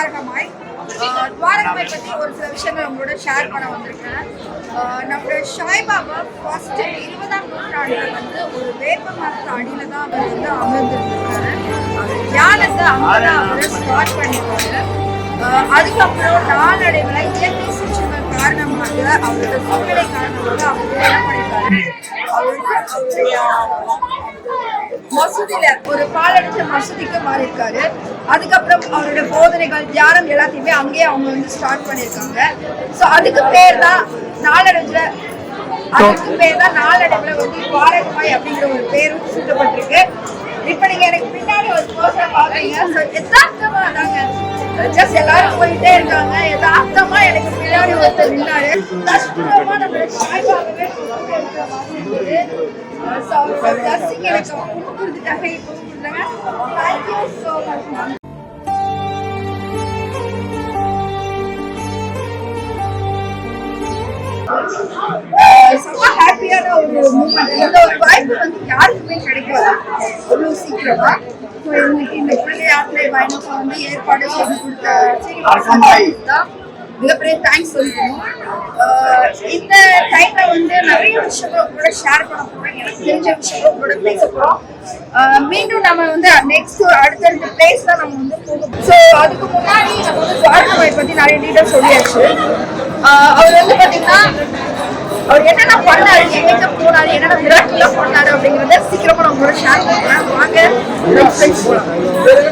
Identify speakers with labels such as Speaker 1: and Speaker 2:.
Speaker 1: துவாரகமாய். துவாரகமாய் பத்தி ஒரு சில விஷயங்கள் உங்களோட ஷேர் பண்ண வந்திருக்கேன். நம்மளோட சாய்பாபா ஃபர்ஸ்ட் 20ஆம் நூற்றாண்டுல வந்து ஒரு வேப்ப மரத்து அடியில தான் அவர் வந்து அமர்ந்திருந்திருக்காரு. தியானத்தை அங்கதான் அவர் ஸ்டார்ட் பண்ணிருக்காரு. அதுக்கப்புறம் நாளடைவுல இயற்கை சீற்றங்கள் காரணமாக அவரோட சூழ்நிலை காரணமாக அவர் என்ன பண்ணிருக்காரு, அவருடைய மசூதியில ஒரு பாலடைஞ்ச மசூதிக்கு மாறியிருக்காரு. அதுக்கப்புறம் அவரோட போதனைகள் தியானம் எல்லாத்தையுமே அங்கேயே அவங்க வந்து ஸ்டார்ட் பண்ணியிருக்காங்க. ஸோ அதுக்கு பேர் தான் நாளடைவுல வந்து துவாரகமாய் அப்படிங்கிற ஒரு பேரும் சூட்டப்பட்டிருக்கு. இப்ப நீங்க எனக்கு பின்னாடி ஒரு போஸ்டர் பாக்குறீங்க. யதார்த்தமா தாங்க, ஜஸ்ட் எல்லாரும் போயிட்டே இருக்காங்க. யதார்த்தமா எனக்கு பின்னாடி ஒருத்தர் நின்னாரு. கஷ்டமா நம்ம சாய்பாகவே இருக்கிற மாதிரி இருந்தது. எனக்கு கொடுத்துட்டாங்க. இப்போ தேங்க்யூ ஸோ மச். ரொம்ப ஹாப்பியான ஒரு மூமெண்ட். இந்த ஒரு வாய்ப்பு வந்து யாருக்குமே கிடைக்காது அவ்வளோ சீக்கிரமா. எங்களுக்கு இந்த பிள்ளை யாத்திரை பயணத்தை வந்து ஏற்பாடு செய்து கொடுத்த தான் மிகப்பெரிய தேங்க்ஸ் சொல்லிக்கணும். இந்த டைம்ல வந்து நிறைய விஷயங்கள் கூட ஷேர் பண்ண போறோம். எனக்கு தெரிஞ்ச விஷயங்கள் கூட பேச போறோம். மீண்டும் நம்ம வந்து நெக்ஸ்ட் அடுத்தடுத்த பிளேஸ் தான் நம்ம வந்து போகணும். ஸோ அதுக்கு முன்னாடி நம்ம வந்து துவாரகமாய் பத்தி நிறைய டீட்டெயில் சொல்லியாச்சு. அவர் வந்து பாத்தீங்கன்னா அவர் என்னென்ன பண்ணாரு, எங்க போனாரு, என்னென்ன விராட்லாம் பண்ணாரு அப்படிங்கறத சீக்கிரமா நம்மளோட ஷேர் பண்ணுறேன். வாங்க போலாம்.